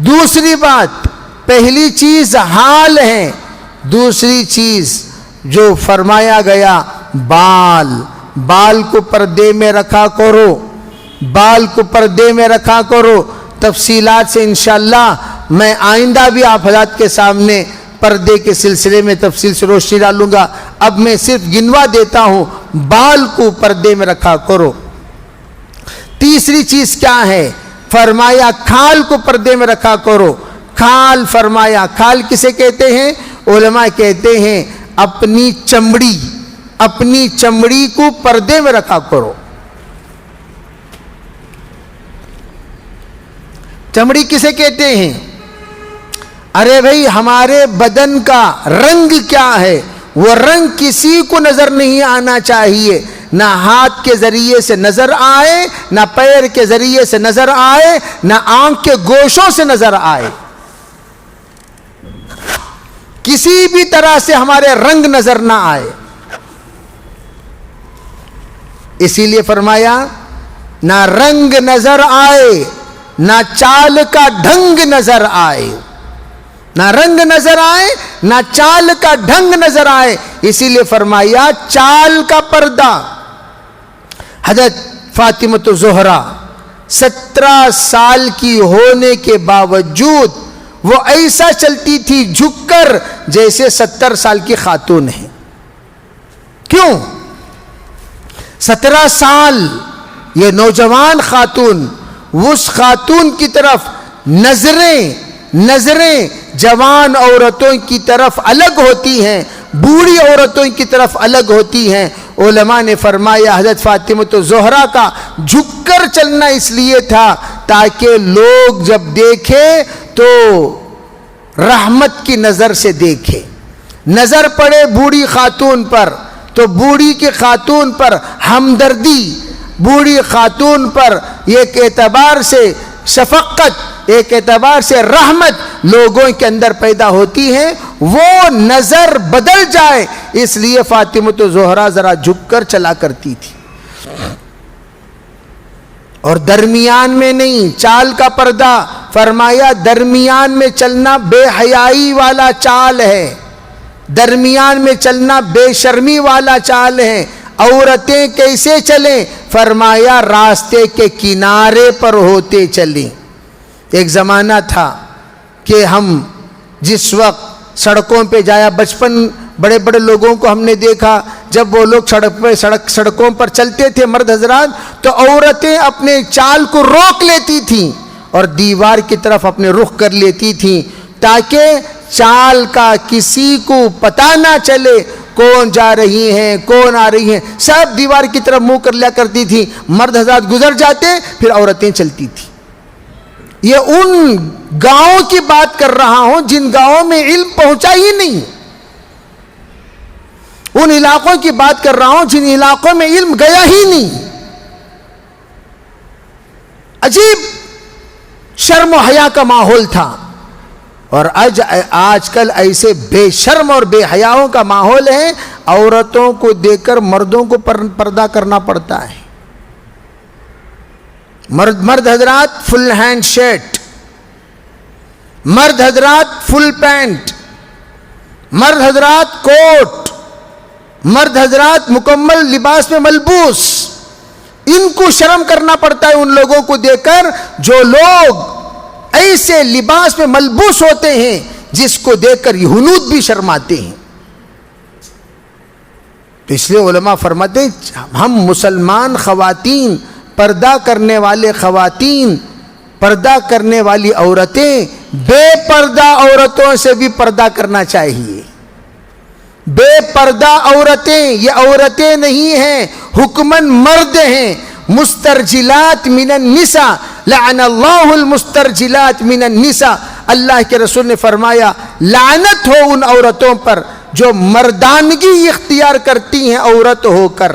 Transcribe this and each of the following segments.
دوسری بات، پہلی چیز حال ہے، دوسری چیز جو فرمایا گیا بال کو پردے میں رکھا کرو، بال کو پردے میں رکھا کرو۔ تفصیلات سے انشاءاللہ میں آئندہ بھی آپ حضرات کے سامنے پردے کے سلسلے میں تفصیل سے روشنی ڈالوں گا، اب میں صرف گنوا دیتا ہوں، بال کو پردے میں رکھا کرو۔ تیسری چیز کیا ہے؟ فرمایا کھال کو پردے میں رکھا کرو۔ کھال فرمایا، کھال کسے کہتے ہیں؟ علماء کہتے ہیں اپنی چمڑی کو پردے میں رکھا کرو۔ چمڑی کسے کہتے ہیں؟ ارے بھائی ہمارے بدن کا رنگ کیا ہے؟ وہ رنگ کسی کو نظر نہیں آنا چاہیے، نہ ہاتھ کے ذریعے سے نظر آئے، نہ پیر کے ذریعے سے نظر آئے، نہ آنکھ کے گوشوں سے نظر آئے، کسی بھی طرح سے ہمارے رنگ نظر نہ آئے۔ اسی لیے فرمایا نہ رنگ نظر آئے، نہ چال کا ڈھنگ نظر آئے، نہ رنگ نظر آئے، نہ چال کا ڈھنگ نظر آئے۔ اسی لیے فرمایا چال کا پردہ۔ حضرت فاطمہ زہرا 17 سال کی ہونے کے باوجود وہ ایسا چلتی تھی جھک کر جیسے 70 سال کی خاتون ہے۔ کیوں؟ 17 سال یہ نوجوان خاتون، اس خاتون کی طرف نظریں جوان عورتوں کی طرف الگ ہوتی ہیں، بوڑھی عورتوں کی طرف الگ ہوتی ہیں۔ علماء نے فرمایا حضرت فاطمہ زہرا کا جھک کر چلنا اس لیے تھا تاکہ لوگ جب دیکھیں تو رحمت کی نظر سے دیکھیں، نظر پڑے بوڑھی خاتون پر تو بوڑھی کی خاتون پر ہمدردی، بوڑھی خاتون پر ایک اعتبار سے شفقت، ایک اعتبار سے رحمت لوگوں کے اندر پیدا ہوتی ہے، وہ نظر بدل جائے اس لیے فاطمہ زہرا ذرا جھک کر چلا کرتی تھی، اور درمیان میں نہیں، چال کا پردہ۔ فرمایا درمیان میں چلنا بے حیائی والا چال ہے، درمیان میں چلنا بے شرمی والا چال ہے۔ عورتیں کیسے چلیں؟ فرمایا راستے کے کنارے پر ہوتے چلیں۔ ایک زمانہ تھا کہ ہم جس وقت سڑکوں پہ جایا، بچپن بڑے بڑے لوگوں کو ہم نے دیکھا جب وہ لوگ سڑکوں پر چلتے تھے مرد حضرات، تو عورتیں اپنے چال کو روک لیتی تھیں اور دیوار کی طرف اپنے رخ کر لیتی تھیں تاکہ چال کا کسی کو پتہ نہ چلے، کون جا رہی ہیں کون آ رہی ہیں، سب دیوار کی طرف منہ کر لیا کرتی تھی۔ مرد حضرات گزر جاتے پھر عورتیں چلتی تھی۔ یہ ان گاؤں کی بات کر رہا ہوں جن گاؤں میں علم پہنچا ہی نہیں، ان علاقوں کی بات کر رہا ہوں جن علاقوں میں علم گیا ہی نہیں۔ عجیب شرم و حیا کا ماحول تھا، اور آج کل ایسے بے شرم اور بے حیاؤں کا ماحول ہے، عورتوں کو دیکھ کر مردوں کو پردہ کرنا پڑتا ہے۔ مرد حضرات فل ہینڈ شرٹ، مرد حضرات فل پینٹ، مرد حضرات کوٹ، مرد حضرات مکمل لباس میں ملبوس۔ ان کو شرم کرنا پڑتا ہے ان لوگوں کو دیکھ کر جو لوگ ایسے لباس میں ملبوس ہوتے ہیں جس کو دیکھ کر یہ ہنود بھی شرماتے ہیں۔ تو اس لیے علماء فرماتے ہیں ہم مسلمان خواتین، پردہ کرنے والے خواتین، پردہ کرنے والی عورتیں بے پردہ عورتوں سے بھی پردہ کرنا چاہیے۔ بے پردہ عورتیں یہ عورتیں نہیں ہیں، حکماً مرد ہیں۔ مسترجلات من النساء لعن اللہ المسترجلات من النساء، اللہ کے رسول نے فرمایا لعنت ہو ان عورتوں پر جو مردانگی اختیار کرتی ہیں عورت ہو کر۔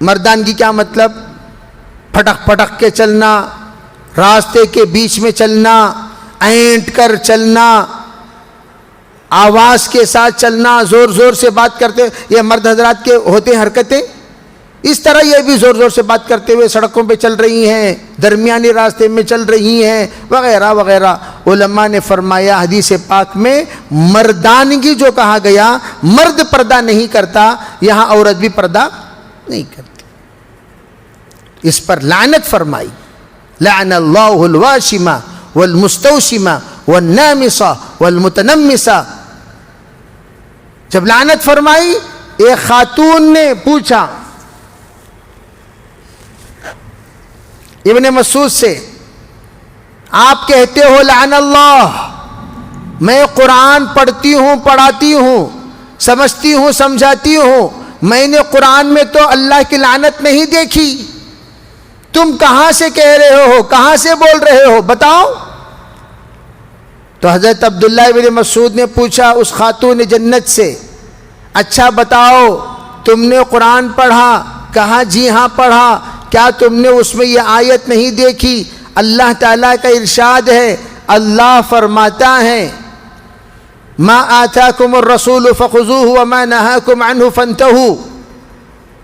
مردانگی کیا مطلب؟ پھٹک پھٹک کے چلنا، راستے کے بیچ میں چلنا، اینٹ کر چلنا، آواز کے ساتھ چلنا، زور زور سے بات کرتے، یہ مرد حضرات کے ہوتے ہیں حرکتیں۔ اس طرح یہ بھی زور زور سے بات کرتے ہوئے سڑکوں پہ چل رہی ہیں، درمیانی راستے میں چل رہی ہیں وغیرہ وغیرہ۔ علماء نے فرمایا حدیث پاک میں مردانگی جو کہا گیا، مرد پردہ نہیں کرتا، یہاں عورت بھی پردہ نہیں کرتی۔ اس پر لعنت فرمائی، لعن اللہ الواشمہ والمستوشمہ والنامصہ والمتنمصہ۔ جب لعنت فرمائی، ایک خاتون نے پوچھا ابن مسعود سے، آپ کہتے ہو لعن اللہ، میں قرآن پڑھتی ہوں، پڑھاتی ہوں، سمجھتی ہوں، سمجھاتی ہوں، میں نے قرآن میں تو اللہ کی لعنت نہیں دیکھی، تم کہاں سے کہہ رہے ہو، کہاں سے بول رہے ہو، بتاؤ۔ تو حضرت عبداللہ ابن مسعود نے پوچھا اس خاتون جنت سے، اچھا بتاؤ تم نے قرآن پڑھا؟ کہا جی ہاں پڑھا۔ کیا تم نے اس میں یہ آیت نہیں دیکھی؟ اللہ تعالیٰ کا ارشاد ہے، اللہ فرماتا ہے ما آتاکم الرسول فخذوہ وما نہاکم عنہ فانتہوا۔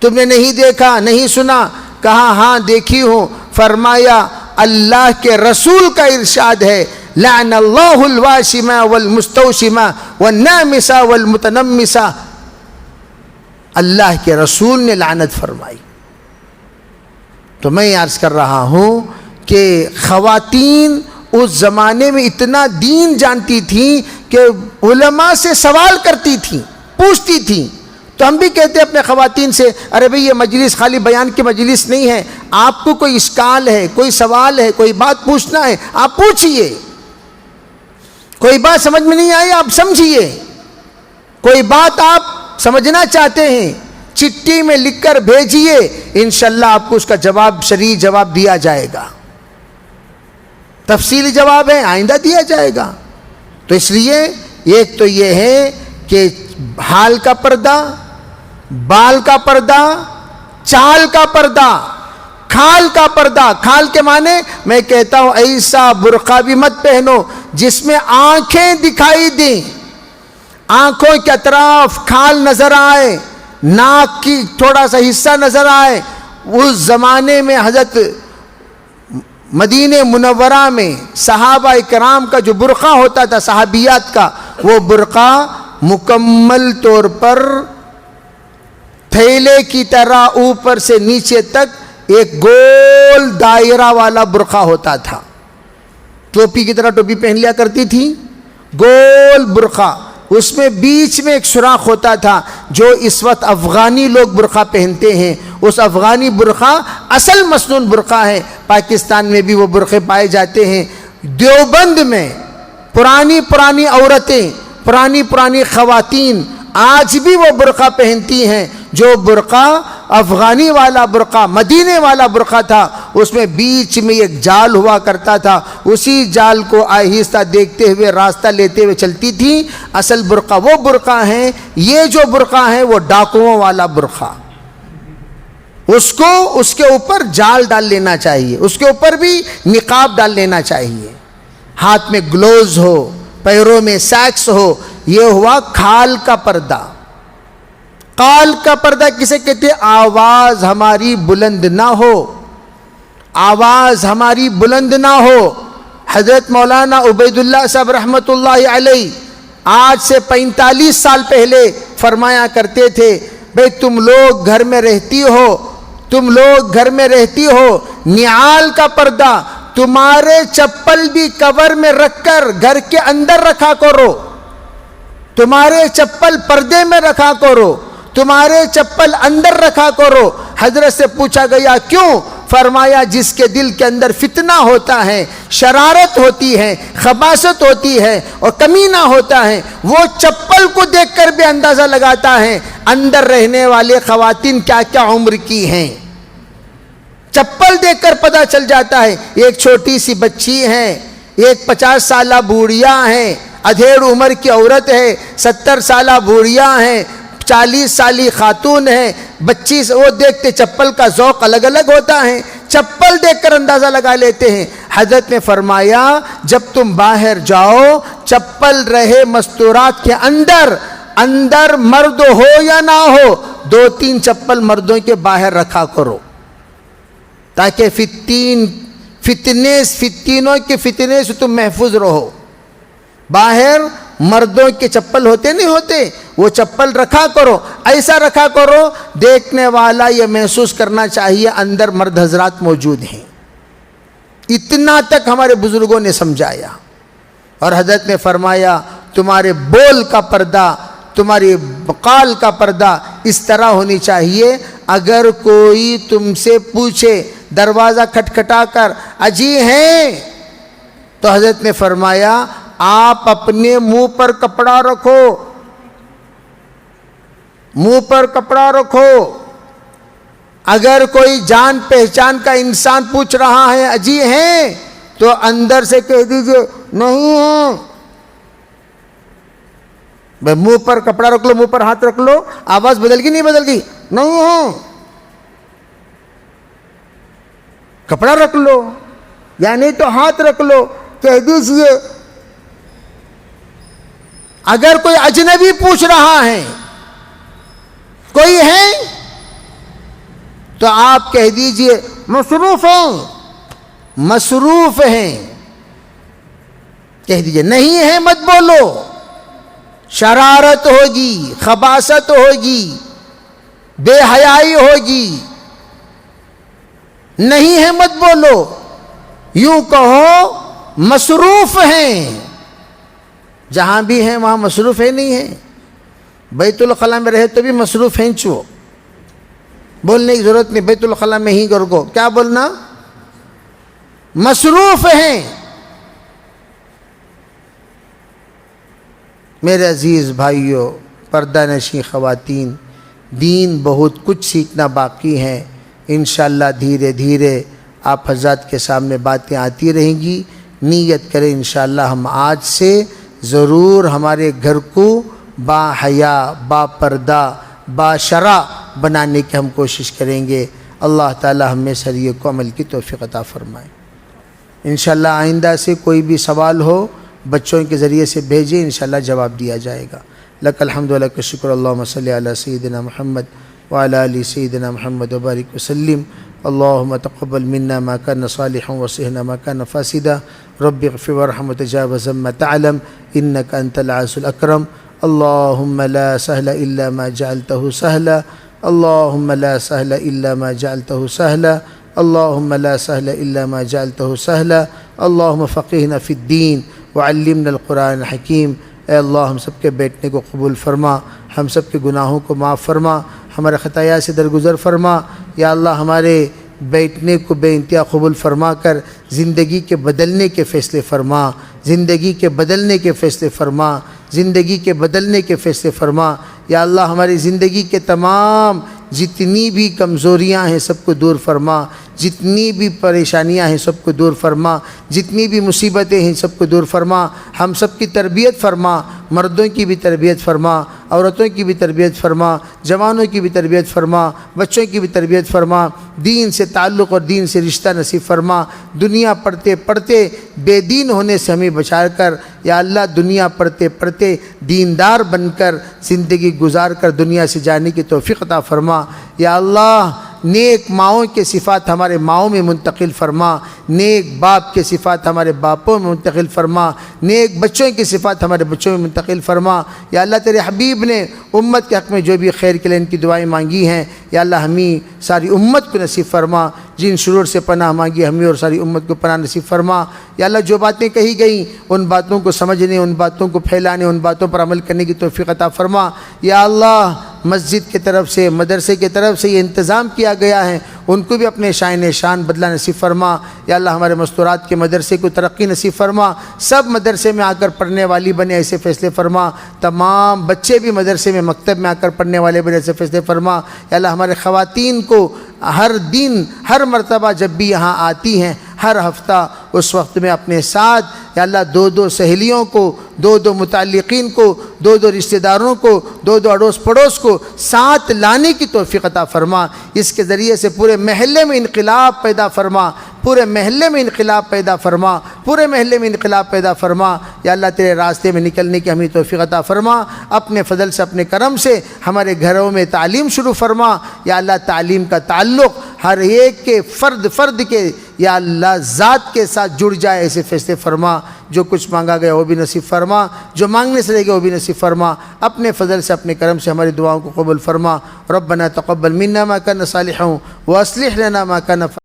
تم نے نہیں دیکھا، نہیں سنا؟ کہا ہاں دیکھی ہوں۔ فرمایا اللہ کے رسول کا ارشاد ہے لعن اللہ الواشمہ والمستوشمہ والنامصہ والمتنمصہ، اللہ کے رسول نے لعنت فرمائی۔ تو میں عرض کر رہا ہوں کہ خواتین اس زمانے میں اتنا دین جانتی تھیں کہ علماء سے سوال کرتی تھیں، پوچھتی تھیں۔ تو ہم بھی کہتے ہیں اپنے خواتین سے، ارے بھئی یہ مجلس خالی بیان کی مجلس نہیں ہے، آپ کو کوئی اشکال ہے، کوئی سوال ہے، کوئی بات پوچھنا ہے، آپ پوچھئے، کوئی بات سمجھ میں نہیں آئی آپ سمجھئے، کوئی بات آپ سمجھنا چاہتے ہیں چٹھی میں لکھ کر بھیجئے، انشاءاللہ آپ کو اس کا جواب، شرعی جواب دیا جائے گا، تفصیلی جواب ہے، آئندہ دیا جائے گا۔ تو اس لیے ایک تو یہ ہے کہ حال کا پردہ، بال کا پردہ، چال کا پردہ، کھال کا پردہ۔ کھال کے معنی میں کہتا ہوں ایسا برقع بھی مت پہنو جس میں آنکھیں دکھائی دیں، آنکھوں کے اطراف کھال نظر آئے، ناک کی تھوڑا سا حصہ نظر آئے۔ اس زمانے میں حضرت مدینہ منورہ میں صحابہ کرام کا جو برقع ہوتا تھا، صحابیات کا، وہ برقع مکمل طور پر تھیلے کی طرح اوپر سے نیچے تک ایک گول دائرہ والا برقع ہوتا تھا۔ ٹوپی کی طرح ٹوپی پہن لیا کرتی تھی، گول برقع، اس میں بیچ میں ایک سوراخ ہوتا تھا، جو اس وقت افغانی لوگ برقع پہنتے ہیں۔ اس افغانی برقع اصل مسنون برقع ہے، پاکستان میں بھی وہ برقعے پائے جاتے ہیں۔ دیوبند میں پرانی عورتیں، پرانی خواتین آج بھی وہ برقع پہنتی ہیں، جو برقع افغانی والا برقع، مدینے والا برقع تھا، اس میں بیچ میں ایک جال ہوا کرتا تھا، اسی جال کو آہستہ دیکھتے ہوئے راستہ لیتے ہوئے چلتی تھی۔ اصل برقع وہ برقع ہیں، یہ جو برقع ہے وہ ڈاکوؤں والا برقع، اس کے اوپر جال ڈال لینا چاہیے، اس کے اوپر بھی نقاب ڈال لینا چاہیے، ہاتھ میں گلوز ہو، پیروں میں سیکس ہو۔ یہ ہوا کھال کا پردہ۔ قال کا پردہ کسے کہتے ہیں؟ آواز ہماری بلند نہ ہو، آواز ہماری بلند نہ ہو۔ حضرت مولانا عبید اللہ صاحب رحمۃ اللہ علیہ آج سے 45 سال پہلے فرمایا کرتے تھے، بھئی تم لوگ گھر میں رہتی ہو، نعال کا پردہ تمہارے چپل بھی کور میں رکھ کر گھر کے اندر رکھا کرو، تمہارے چپل پردے میں رکھا کرو، تمہارے چپل اندر رکھا کرو۔ حضرت سے پوچھا گیا کیوں؟ فرمایا جس کے دل کے اندر فتنہ ہوتا ہے، شرارت ہوتی ہے، خباثت ہوتی ہے اور کمینہ ہوتا ہے، وہ چپل کو دیکھ کر بھی اندازہ لگاتا ہے اندر رہنے والے خواتین کیا کیا عمر کی ہیں، چپل دیکھ کر پتہ چل جاتا ہے۔ ایک چھوٹی سی بچی ہے، ایک 50 سالہ بوڑھیا ہے، ادھیڑ عمر کی عورت ہے، 70 سالہ بوڑھیا ہے، 40 سالی خاتون ہے، بچی سے وہ دیکھتے، چپل کا ذوق الگ الگ ہوتا ہے، چپل دیکھ کر اندازہ لگا لیتے ہیں۔ حضرت نے فرمایا جب تم باہر جاؤ، چپل رہے مستورات کے اندر مرد ہو یا نہ ہو، 2-3 چپل مردوں کے باہر رکھا کرو، تاکہ فتنوں کے فتنے سے تم محفوظ رہو۔ باہر مردوں کے چپل ہوتے نہیں ہوتے، وہ چپل رکھا کرو، ایسا رکھا کرو دیکھنے والا یہ محسوس کرنا چاہیے اندر مرد حضرات موجود ہیں۔ اتنا تک ہمارے بزرگوں نے سمجھایا، اور حضرت نے فرمایا تمہارے بول کا پردہ، تمہاری بقال کا پردہ اس طرح ہونی چاہیے، اگر کوئی تم سے پوچھے دروازہ کھٹکھٹا کر اجی ہیں، تو حضرت نے فرمایا آپ اپنے منہ پر کپڑا رکھو، منہ پر کپڑا رکھو۔ اگر کوئی جان پہچان کا انسان پوچھ رہا ہے اجی ہیں، تو اندر سے کہہ دیجئے نہیں ہیں۔ منہ پر کپڑا رکھ لو، منہ پر ہاتھ رکھ لو، آواز بدل گئی نہیں بدل گئی؟ نہیں ہیں، کپڑا رکھ لو، یا نہیں تو ہاتھ رکھ لو، کہہ دیجئے۔ اگر کوئی اجنبی پوچھ رہا ہے کوئی ہے، تو آپ کہہ دیجئے مصروف ہیں، مصروف ہیں، کہہ دیجئے۔ نہیں ہے مت بولو، شرارت ہوگی، خباثت ہوگی، بے حیائی ہوگی، نہیں ہے مت بولو، یوں کہو مصروف ہیں۔ جہاں بھی ہیں وہاں مصروف ہے نہیں ہیں، بیت الخلاء میں رہے تو بھی مصروف ہیں، چو بولنے کی ضرورت نہیں، بیت الخلاء میں ہی کرو، کیا بولنا؟ مصروف ہیں۔ میرے عزیز بھائیوں، پردہ نشین خواتین، دین بہت کچھ سیکھنا باقی ہے، انشاءاللہ دھیرے دھیرے آپ حضرات کے سامنے باتیں آتی رہیں گی۔ نیت کریں انشاءاللہ ہم آج سے ضرور ہمارے گھر کو با حیا، با پردہ، با شرع بنانے کی ہم کوشش کریں گے۔ اللہ تعالی ہمیں سریے کو عمل کی توفیق عطا فرمائے۔ انشاءاللہ آئندہ سے کوئی بھی سوال ہو بچوں کے ذریعے سے بھیجیں، انشاءاللہ جواب دیا جائے گا۔ لک الحمد و لک الشکر، اللہم صلی علی سیدنا محمد وعلی آل سیدنا محمد وبارک وسلم۔ اللہم تقبل منا ما کان صالحا وصحنا ما کان فاسدا، رب اغفر وارحم وتجاوز ما تعلم انک انت العزیز الاکرم۔ اللہم لا سهل الا ما جعلته سهلا، اللہم لا سهل الا ما جعلته سهلا، اللہم لا سهل الا ما جعلته سهلا، اللہم فقہنا فی الدین وعلمنا القرآن الحکیم۔ اے اللہ ہم سب کے بیٹھنے کو قبول فرما، ہم سب کے گناہوں کو معاف فرما، ہمارے خطایا سے درگزر فرما۔ یا اللہ ہمارے بیٹھنے کو بے انتہا قبول فرما کر زندگی کے بدلنے کے فیصلے فرما، زندگی کے بدلنے کے فیصلے فرما، زندگی کے بدلنے کے فیصلے فرما۔ یا اللہ ہماری زندگی کے تمام جتنی بھی کمزوریاں ہیں سب کو دور فرما، جتنی بھی پریشانیاں ہیں سب کو دور فرما، جتنی بھی مصیبتیں ہیں سب کو دور فرما۔ ہم سب کی تربیت فرما، مردوں کی بھی تربیت فرما، عورتوں کی بھی تربیت فرما، جوانوں کی بھی تربیت فرما، بچوں کی بھی تربیت فرما۔ دین سے تعلق اور دین سے رشتہ نصیب فرما۔ دنیا پڑھتے پڑھتے بے دین ہونے سے ہمیں بچا کر، یا اللہ دنیا پڑھتے پڑھتے دیندار بن کر زندگی گزار کر دنیا سے جانے کی توفیق عطا فرما۔ یا اللہ نیک ماؤں کے صفات ہمارے ماؤں میں منتقل فرما، نیک باپ کے صفات ہمارے باپوں میں منتقل فرما، نیک بچوں کی صفات ہمارے بچوں میں منتقل فرما۔ یا اللہ تیرے حبیب نے امت کے حق میں جو بھی خیر کے لیے ان کی دعائیں مانگی ہیں، یا اللہ ہمیں ساری امت کو نصیب فرما۔ جن شرور سے پناہ مانگی ہمیں اور ساری امت کو پناہ نصیب فرما۔ یا اللہ جو باتیں کہی گئیں ان باتوں کو سمجھنے، ان باتوں کو پھیلانے، ان باتوں پر عمل کرنے کی توفیق عطا فرما۔ یا اللہ مسجد کی طرف سے، مدرسے کی طرف سے یہ انتظام کیا گیا ہے، ان کو بھی اپنے شائن شان بدلہ نصیب فرما۔ یا اللہ ہمارے مستورات کے مدرسے کو ترقی نصیب فرما، سب مدرسے میں آ کر پڑھنے والی بنے ایسے فیصلے فرما، تمام بچے بھی مدرسے میں مکتب میں آ کر پڑھنے والے بنے ایسے فیصلے فرما۔ یا اللہ ہمارے خواتین کو ہر دن ہر مرتبہ جب بھی یہاں آتی ہیں ہر ہفتہ اس وقت میں اپنے ساتھ یا اللہ دو دو سہیلیوں کو، دو دو متعلقین کو، دو دو رشتہ داروں کو، دو دو اڑوس پڑوس کو ساتھ لانے کی توفیق عطا فرما۔ اس کے ذریعے سے پورے محلے میں انقلاب پیدا فرما، پورے محلے میں انقلاب پیدا فرما، پورے محلے میں انقلاب پیدا فرما۔ یا اللہ تیرے راستے میں نکلنے کی ہمیں توفیق عطا فرما، اپنے فضل سے اپنے کرم سے ہمارے گھروں میں تعلیم شروع فرما۔ یا اللہ تعلیم کا تعلق ہر ایک کے فرد کے یا اللہ ذات کے ساتھ جڑ جائے، ایسے فیصلے فرما۔ جو کچھ مانگا گیا وہ بھی نصیب فرما، جو مانگنے سے رہ گیا وہ بھی نصیب فرما۔ اپنے فضل سے اپنے کرم سے ہماری دعاؤں کو قبول فرما۔ ربنا تقبل منا ما كان صالحا واصلح لنا ما كان